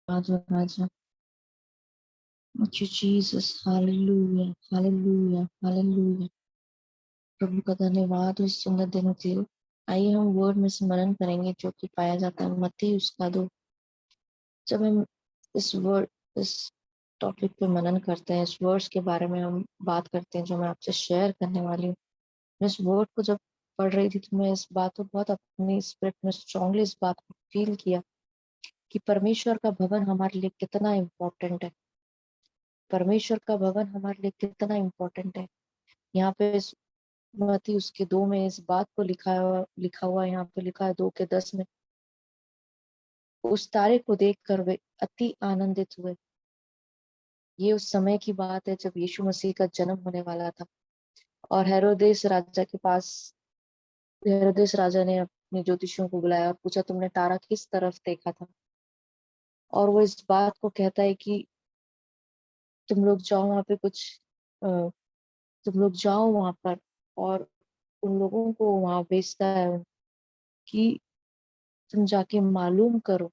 Raja, Raja. Thank you, Jesus. Hallelujah. Hallelujah. Hallelujah. प्रभु का धन्यवाद उस सुंदर दिन के लिए। आइए हम वर्ड में स्मरण करेंगे जो कि पाया जाता है मत्ती उसका 2। जब हम इस वर्ड इस टॉपिक पे मनन करते हैं, इस वर्ड्स के बारे में हम बात करते हैं जो मैं आपसे शेयर करने वाली हूँ। मैं इस वर्ड को जब पढ़ रही थी तो मैं इस बात को बहुत अपनी स्पिरिट में स्ट्रांगली इस बात को फील किया कि परमेश्वर का भवन हमारे लिए कितना इम्पोर्टेंट है। परमेश्वर का भवन हमारे लिए कितना इम्पोर्टेंट है। यहाँ पे इस मत्ती उसके 2 में इस बात को लिखा हुआ है। यहाँ पे लिखा है 2 के 10 में, उस तारे को देखकर वे अति आनंदित हुए। ये उस समय की बात है जब यीशु मसीह का जन्म होने वाला था। और हेरोदेस राजा ने अपने ज्योतिषियों को बुलाया और पूछा, तुमने तारा किस तरफ देखा था? और वो इस बात को कहता है कि तुम लोग जाओ वहां पे अ, तुम लोग जाओ वहां पर, और उन लोगों को वहां भेजता है कि तुम जाके मालूम करो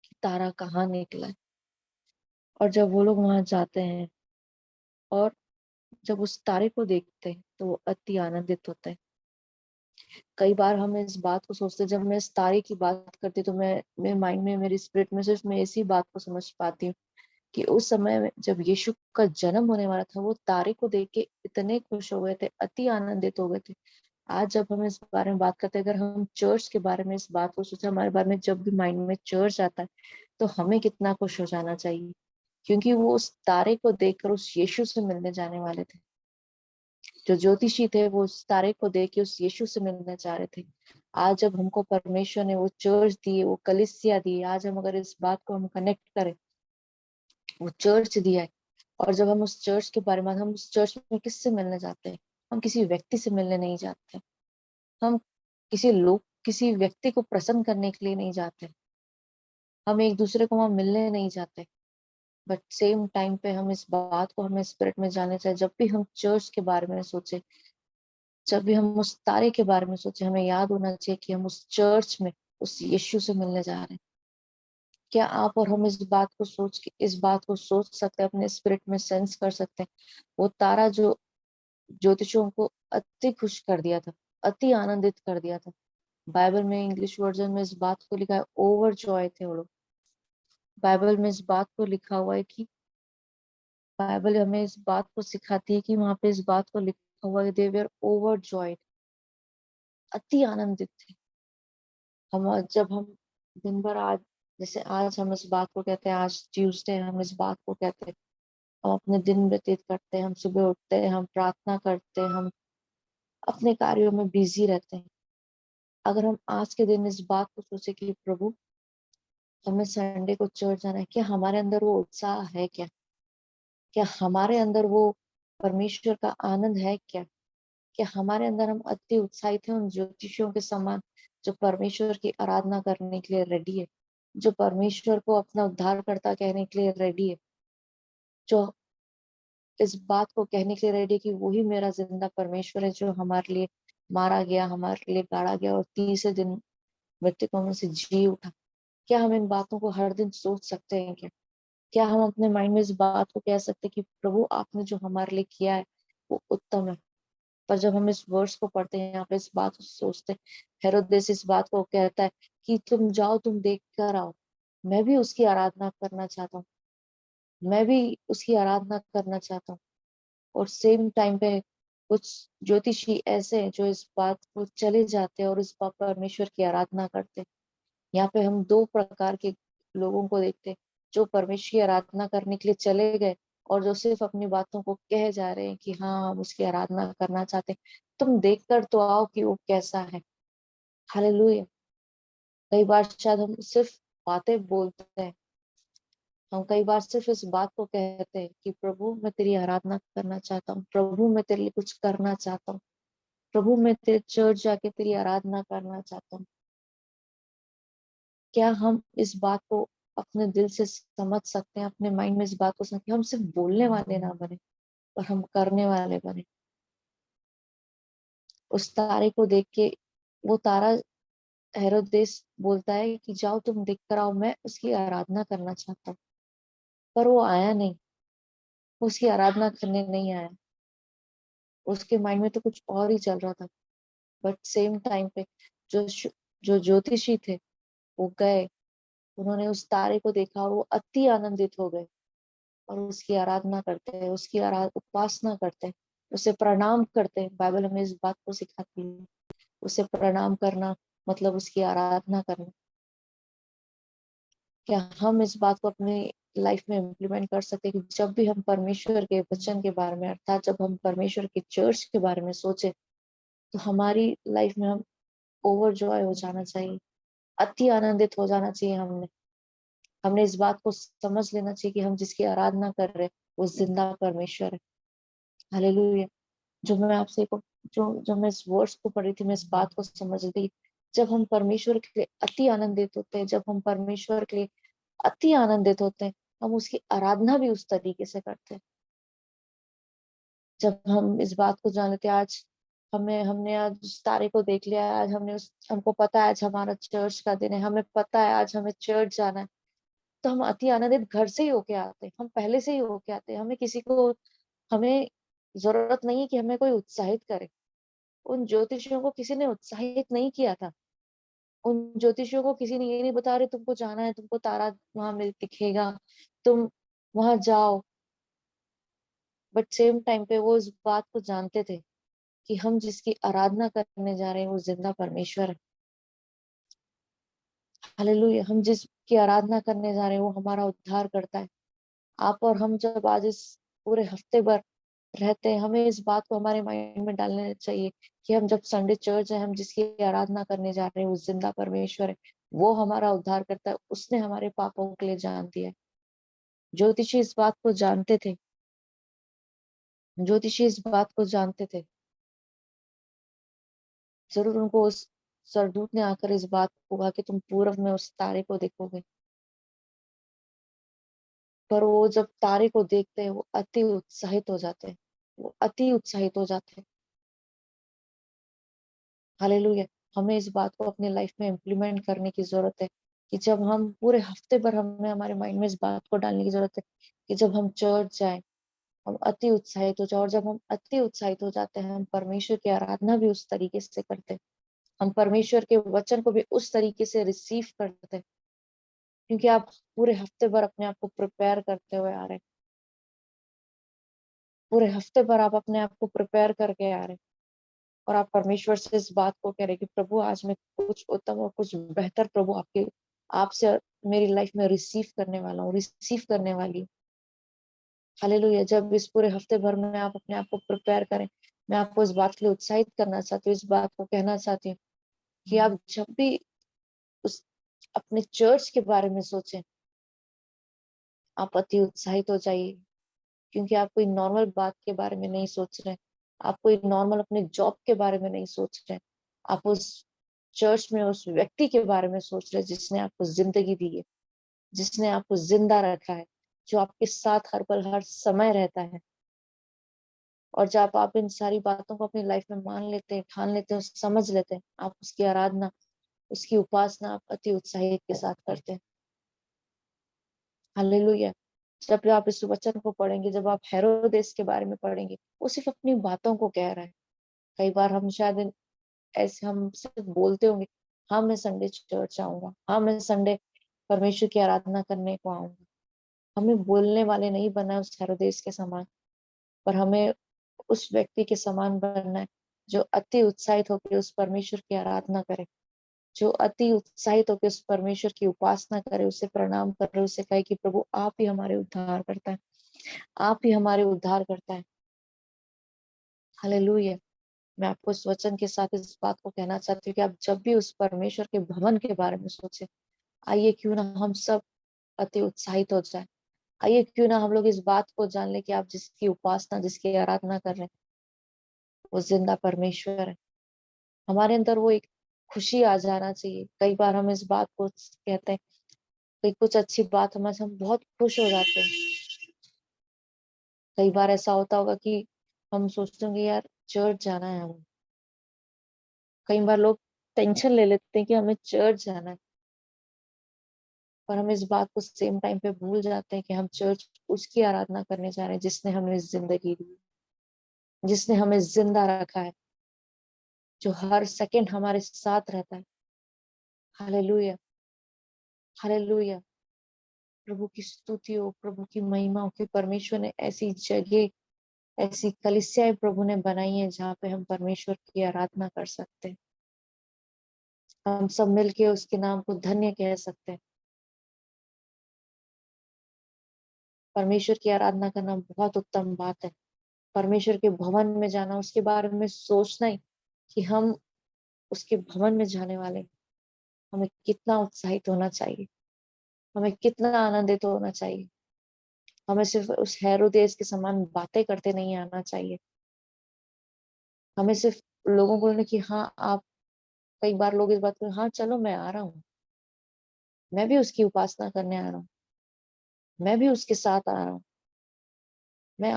कि तारा कहाँ निकला है। और जब वो लोग वहां जाते हैं और जब उस तारे को देखते हैं तो वो अति आनंदित होते हैं। कई बार हम इस बात को सोचते हैं, जब मैं इस तारे की बात करती हूँ तो मेरे माइंड में, मेरी स्पिरिट में सिर्फ मैं इसी बात को समझ पाती हूँ कि उस समय में जब यीशु का जन्म होने वाला था, वो तारे को देख के इतने खुश हो गए थे, अति आनंदित हो गए थे। आज जब हम इस बारे में बात करते हैं, अगर हम चर्च के बारे में इस बात को सोचे, हमारे बारे में जब भी माइंड में चर्च आता है तो हमें कितना खुश हो जाना चाहिए, क्योंकि वो उस तारे को देखकर उस यीशु से मिलने जाने वाले थे। जो ज्योतिषी थे वो उस तारे को देख के उस यीशु से मिलना चाह रहे थे। आज जब हमको परमेश्वर ने वो चर्च दी, वो कलीसिया दी, आज हम अगर इस बात को हम कनेक्ट करें, वो चर्च दिया है। और जब हम उस चर्च के बारे में, हम उस चर्च में किससे मिलने जाते हैं? हम किसी व्यक्ति से मिलने नहीं जाते। हम किसी व्यक्ति को प्रसन्न करने के लिए नहीं जाते। हम एक दूसरे को वहां मिलने नहीं जाते। बट सेम टाइम पे हम इस बात को हमें स्पिरिट में जानना चाहिए, जब भी हम चर्च के बारे में सोचे, जब भी हम उस तारे के बारे में सोचे, हमें याद होना चाहिए कि हम उस चर्च में उस यीशु से मिलने जा रहे हैं। क्या आप और हम इस बात को सोच सकते हैं, अपने स्पिरिट में सेंस कर सकते हैं? वो तारा जो ज्योतिषियों को अति खुश कर दिया था, अति आनंदित कर दिया था। बाइबल में, इंग्लिश वर्जन में इस बात को लिखा है, ओवर जॉय थे वो लोग। बाइबल में इस बात को लिखा हुआ है कि बाइबल हमें इस बात को सिखाती है कि वहां पे इस बात को लिखा हुआ है, दे वर ओवर जॉयड, अति आनंदित थे। जब हम दिन भर, आज जैसे आज हम इस बात को कहते हैं, आज ट्यूसडे, हम इस बात को कहते हैं, हम अपने दिन व्यतीत करते हैं, हम सुबह उठते हैं, हम प्रार्थना करते हैं, हम अपने कार्यों में बिजी रहते हैं। अगर हम आज के दिन इस बात को सोचे कि प्रभु हमें संडे को चर्च जाना है, क्या हमारे अंदर वो उत्साह है? क्या हमारे अंदर वो परमेश्वर का आनंद है? क्या हमारे अंदर हम अति उत्साहित हैं उन ज्योतिषियों के समान, जो परमेश्वर की आराधना करने के लिए रेडी है, जो परमेश्वर को अपना उद्धारकर्ता कहने के लिए रेडी है, जो इस बात को कहने के लिए रेडी है कि वही मेरा जिंदा परमेश्वर है, जो हमारे लिए मारा गया, हमारे लिए गाड़ा गया और तीसरे दिन मृतकों में से जी उठा? क्या हम इन बातों को हर दिन सोच सकते हैं? क्या हम अपने माइंड में इस बात को कह सकते हैं कि प्रभु आपने जो हमारे लिए किया है वो उत्तम है? पर जब हम इस वर्ड्स को पढ़ते हैं, यहाँ पे इस बात को सोचते हैं, हेरोदेस इस बात को कहता है कि तुम जाओ, तुम देख कर आओ। मैं भी उसकी आराधना करना चाहता हूँ, मैं भी उसकी आराधना करना चाहता हूँ। और सेम टाइम पे कुछ ज्योतिषी ऐसे हैं जो इस बात को चले जाते हैं और इस बात परमेश्वर की आराधना करते हैं। यहाँ पे हम दो प्रकार के लोगों को देखते हैं, जो परमेश्वर की आराधना करने के लिए चले गए और जो सिर्फ अपनी बातों को कह जा रहे हैं कि हाँ हम उसकी आराधना करना चाहते हैं। तुम देख कर तो आओ कि वो कैसा है। हालेलुया। कई बार शायद हम सिर्फ बातें बोलते हैं, हम कई बार सिर्फ इस बात को कहते हैं कि प्रभु मैं तेरी आराधना करना चाहता हूँ, प्रभु मैं तेरे लिए कुछ करना चाहता हूँ, प्रभु मैं तेरे चर्च जाके तेरी आराधना करना चाहता हूँ। क्या हम इस बात को अपने दिल से समझ सकते हैं, अपने माइंड में इस बात को समझ, हम सिर्फ बोलने वाले ना बने पर हम करने वाले बने? उस तारे को देख के, वो तारा हेरोदेस बोलता है कि जाओ तुम देख कर आओ, मैं उसकी आराधना करना चाहता हूँ। पर वो आया नहीं, वो उसकी आराधना करने नहीं आया। उसके माइंड में तो कुछ और ही चल रहा था। बट सेम टाइम पे जो जो ज्योतिषी थे वो गए, उन्होंने उस तारे को देखा और वो अति आनंदित हो गए और उसकी आराधना करते हैं, उसकी उपासना करते हैं, उसे प्रणाम करते हैं। बाइबल हमें इस बात को सिखाती है, उसे प्रणाम करना मतलब उसकी आराधना करना। क्या हम इस बात को अपनी लाइफ में इम्प्लीमेंट कर सकते हैं कि जब भी हम परमेश्वर के वचन के बारे में, अर्थात जब हम परमेश्वर के चर्च के बारे में सोचे, तो हमारी लाइफ में हम ओवरजॉय हो जाना चाहिए, अति आनंदित हो जाना चाहिए। हमने हमने इस बात को समझ लेना चाहिए कि हम जिसकी आराधना कर रहे हैं वो जिंदा परमेश्वर है। हालेलुया। जो मैं आपसे को जो मैं इस वर्ड्स को पढ़ी थी, मैं इस बात को समझ गई। जब हम परमेश्वर के लिए अति आनंदित होते हैं, जब हम परमेश्वर के लिए अति आनंदित होते हैं, हम उसकी आराधना भी उस तरीके से करते हैं। जब हम इस बात को जान लेते हैं, आज हमने आज उस तारे को देख लिया है, आज हमको पता है आज हमारा चर्च का दिन है, हमें पता है आज हमें चर्च जाना है, तो हम अति आनंदित घर से ही होके आते हैं, हम पहले से ही होके आते हैं। हमें जरूरत नहीं है कि हमें कोई उत्साहित करे। उन ज्योतिषियों को किसी ने उत्साहित नहीं किया था। उन ज्योतिषियों को किसी ने ये नहीं बता रहे तुमको जाना है, तुमको तारा वहां में दिखेगा, तुम वहां जाओ। बट सेम टाइम पे वो इस बात को जानते थे कि हम जिसकी आराधना करने जा रहे हैं वो जिंदा परमेश्वर है। हालेलुया। हम जिसकी आराधना करने जा रहे हैं वो हमारा उद्धार करता है। आप और हम जब आज इस पूरे हफ्ते भर रहते हैं, हमें इस बात को हमारे माइंड में डालना चाहिए कि हम जब संडे चर्च है, हम जिसकी आराधना करने जा रहे हैं वो जिंदा परमेश्वर है। वो हमारा उद्धार करता है, उसने हमारे पापों के लिए जान दिया है। ज्योतिषी इस बात को जानते थे, ज्योतिषी इस बात को जानते थे। जरूर उनको उस सरदूत ने आकर इस बात को कहा कि तुम पूरब में उस तारे को देखोगे। पर वो जब तारे को देखते हैं वो अति उत्साहित हो जाते हैं, वो अति उत्साहित हो जाते हैं। हालेलुया। हमें इस बात को अपनी लाइफ में इम्प्लीमेंट करने की जरूरत है कि जब हम पूरे हफ्ते भर, हमें हमारे माइंड में इस बात को डालने की जरूरत है कि जब हम चर्च जाएं हम अति उत्साहित हो जाए। और जब हम अति उत्साहित हो जाते हैं, हम परमेश्वर की आराधना भी उस तरीके से करते हैं, हम परमेश्वर के वचन को भी उस तरीके से रिसीव करते हैं, क्योंकि आप पूरे हफ्ते भर अपने आप को प्रिपेयर करते हुए आ रहे हैं। पूरे हफ्ते भर आप अपने आप को प्रिपेयर करके आ रहे हैं और आप परमेश्वर से इस बात को कह रहे हैं कि प्रभु आज मैं कुछ उत्तम और कुछ बेहतर प्रभु आपसे मेरी लाइफ में रिसीव करने वाला हूँ, रिसीव करने वाली हूँ। हालेलुया। जब इस पूरे हफ्ते भर में आप अपने आप को प्रिपेयर करें, मैं आपको इस बात के लिए उत्साहित करना चाहती हूँ, इस बात को कहना चाहती हूँ कि आप जब भी उस अपने चर्च के बारे में सोचें, आप अति उत्साहित हो जाइए, क्योंकि आप कोई नॉर्मल बात के बारे में नहीं सोच रहे, आप कोई नॉर्मल अपने जॉब के बारे में नहीं सोच रहे, आप उस चर्च में उस व्यक्ति के बारे में सोच रहे जिसने आपको जिंदगी दी है, जिसने आपको जिंदा रखा है, जो आपके साथ हर पल हर समय रहता है। और जब आप इन सारी बातों को अपनी लाइफ में मान लेते हैं, ठान लेते हैं, समझ लेते हैं, आप उसकी आराधना, उसकी उपासना आप अति उत्साहित के साथ करते हैं। हालेलुया। जब भी आप इस वचन को पढ़ेंगे, जब आप हेरोदेस के बारे में पढ़ेंगे, वो सिर्फ अपनी बातों को कह रहा है। कई बार हम शायद ऐसे हम सिर्फ बोलते होंगे, हाँ मैं संडे चर्च आऊंगा, हाँ मैं संडे परमेश्वर की आराधना करने को आऊंगा। हमें बोलने वाले नहीं बनना है उस हेरोदेस के समान, पर हमें उस व्यक्ति के समान बनना है जो अति उत्साहित होकर उस परमेश्वर की आराधना करे, जो अति उत्साहित होकर उस परमेश्वर की उपासना करे, उसे प्रणाम करे, उसे कहे कि प्रभु आप ही हमारे उद्धार करता है, आप ही हमारे उद्धार करता है। हालेलुया। मैं आपको इस वचन के साथ इस बात को कहना चाहती हूँ कि आप जब भी उस परमेश्वर के भवन के बारे में सोचे, आइए क्यों ना हम सब अति उत्साहित हो जाए। आइए क्यों ना हम लोग इस बात को जान ले कि आप जिसकी उपासना, जिसकी आराधना कर रहे हैं वो जिंदा परमेश्वर है। हमारे अंदर वो एक खुशी आ जाना चाहिए। कई बार हम इस बात को कहते हैं, कोई कुछ अच्छी बात हमारे से, हम बहुत खुश हो जाते हैं। कई बार ऐसा होता होगा कि हम सोचते होंगे यार चर्च जाना है हमें। कई बार लोग टेंशन ले लेते हैं कि हमें चर्च जाना है, पर हम इस बात को सेम टाइम पे भूल जाते हैं कि हम चर्च उसकी आराधना करने जा रहे हैं जिसने हमें जिंदगी दी, जिसने हमें जिंदा रखा है, जो हर सेकंड हमारे साथ रहता है। Hallelujah, hallelujah. प्रभु की स्तुति हो, प्रभु की महिमा हो कि परमेश्वर ने ऐसी जगह, ऐसी कलीसियाएं प्रभु ने बनाई है जहाँ पे हम परमेश्वर की आराधना कर सकते हैं। हम सब मिलके उसके नाम को धन्य कह सकते हैं। परमेश्वर की आराधना करना बहुत उत्तम बात है। परमेश्वर के भवन में जाना, उसके बारे में सोचना ही कि हम उसके भवन में जाने वाले हैं, हमें कितना उत्साहित होना चाहिए, हमें कितना आनंदित होना चाहिए। हमें सिर्फ उस हेरोदेस के समान बातें करते नहीं आना चाहिए। हमें सिर्फ लोगों को बोलना कि हाँ आप, कई बार लोग इस बात को, हाँ चलो मैं आ रहा हूँ, मैं भी उसकी उपासना करने आ रहा हूँ, मैं भी उसके साथ आ रहा हूँ, मैं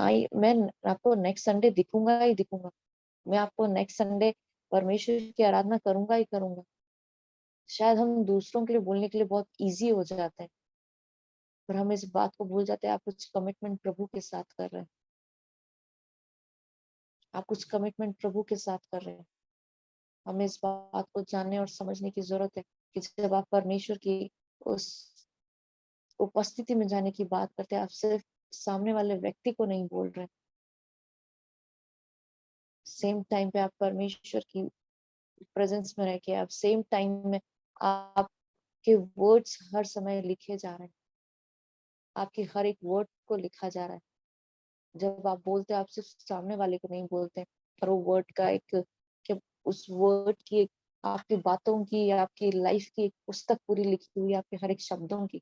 आपको नेक्स्ट संडे दिखूंगा ही दिखूंगा, मैं आपको नेक्स्ट संडे परमेश्वर की आराधना करूंगा ही करूंगा। शायद हम दूसरों के लिए बोलने के लिए बहुत इजी हो जाते हैं, पर हम इस बात को भूल जाते हैं आप कुछ कमिटमेंट प्रभु के साथ कर रहे हैं, आप कुछ कमिटमेंट प्रभु के साथ कर रहे हैं। हमें इस बात को जानने और समझने की जरूरत है कि जब आप परमेश्वर की उस उपस्थिति में जाने की बात करते हैं, आप सिर्फ सामने वाले व्यक्ति को नहीं बोल रहे, सेम टाइम पे आप परमेश्वर की प्रेजेंस में रह के आप सेम टाइम में आपके वर्ड्स हर समय लिखे जा रहे हैं, आपके हर एक वर्ड को लिखा जा रहा है। जब आप बोलते हैं आप सिर्फ सामने वाले को नहीं बोलते, पर वो वर्ड का एक, कि उस वर्ड की एक, आपकी बातों की, आपकी लाइफ की एक पुस्तक पूरी लिखी हुई है, आपके हर एक शब्दों की।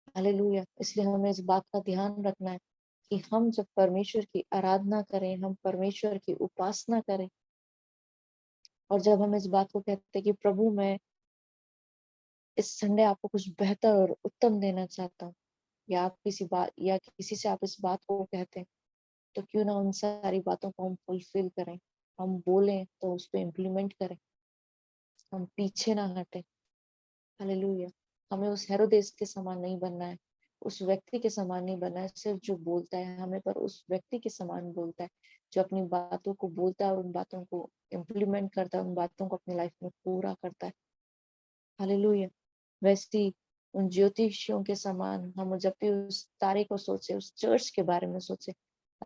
हालेलुया। इसलिए हमें इस बात का ध्यान रखना है कि हम जब परमेश्वर की आराधना करें, हम परमेश्वर की उपासना करें, और जब हम इस बात को कहते हैं कि प्रभु मैं इस संडे आपको कुछ बेहतर और उत्तम देना चाहता हूँ, या आप किसी बात या किसी से आप इस बात को कहते हैं, तो क्यों ना उन सारी बातों को हम फुलफिल करें, हम बोलें तो उस पर इम्प्लीमेंट करें, हम पीछे ना हटें। हालेलुया। हमें उस हेरोदेस के समान नहीं बनना है, उस व्यक्ति के समान नहीं बनना है सिर्फ जो बोलता है हमें, पर उस व्यक्ति के समान बोलता है जो अपनी बातों को बोलता है और उन बातों को इम्प्लीमेंट करता है, उन बातों को अपनी लाइफ में पूरा करता है। हालेलुया। वैसे ही उन ज्योतिषियों के समान हम जब भी उस तारे को सोचे, उस चर्च के बारे में सोचे,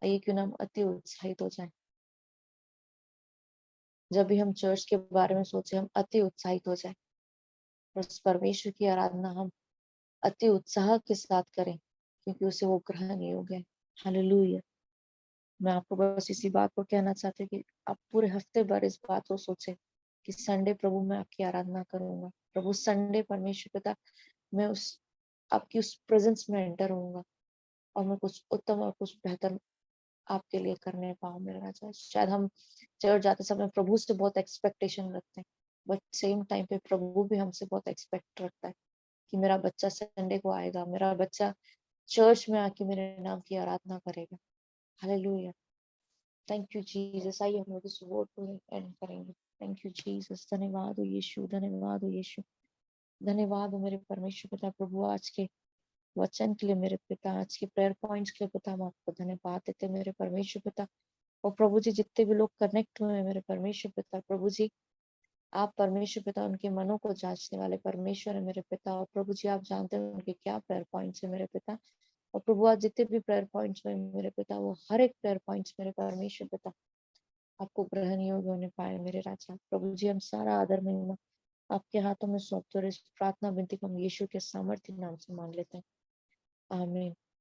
आइए क्यों ना हम अति उत्साहित हो जाए। जब भी हम चर्च के बारे में सोचे हम अति उत्साहित हो जाए, और उस परमेश्वर की आराधना हम अति उत्साह के साथ करें, क्योंकि उसे वो ग्रहण योग्य है। हालेलुया। मैं आपको बस इसी बात को कहना चाहती हूँ कि आप पूरे हफ्ते भर इस बात को सोचे कि संडे प्रभु मैं आपकी आराधना करूंगा, प्रभु संडे परमेश्वर पिता मैं उस आपकी उस प्रेजेंस में एंटर होऊंगा, और मैं कुछ उत्तम और कुछ बेहतर आपके लिए करने पाऊँ मेरा राजा। शायद हम चर्च जाते समय प्रभु से बहुत एक्सपेक्टेशन रखते हैं, बट सेम टाइम पे प्रभु भी हमसे बहुत एक्सपेक्ट रखता है कि मेरा बच्चा संडे को आएगा, मेरा बच्चा चर्च में आके मेरे नाम की आराधना करेगा। हालेलुया। Thank you Jesus. आइए हम लोग इस वर्ड को एंड करेंगे। Thank you Jesus. धन्यवाद हो यीशु, धन्यवाद हो यीशु, धन्यवाद हो मेरे परमेश्वर पिता। प्रभु आज के वचन के लिए मेरे पिता, आज के प्रेयर पॉइंट्स के लिए पिता हम आपको धन्यवाद देते हैं मेरे परमेश्वर पिता। और प्रभु जी जितने भी लोग कनेक्ट हुए हैं मेरे परमेश्वर पिता, प्रभु जी आप परमेश्वर पिता उनके मनों को जांचने वाले परमेश्वर है मेरे पिता। और प्रभु जी आप जानते हैं उनके क्या प्रेयर पॉइंट्स है मेरे पिता। और प्रभु आज जितने भी प्रेयर पॉइंट्स हुए मेरे पिता, वो हर एक प्रेयर पॉइंट्स मेरे परमेश्वर पिता आपको ग्रहण योग्य होने पाए मेरे राजा। प्रभु जी हम सारा आदर महिमा आपके हाथों में सौंपते और इस प्रार्थना विनती को हम यीशु के सामर्थ्य नाम से मांग लेते हैं। आमीन।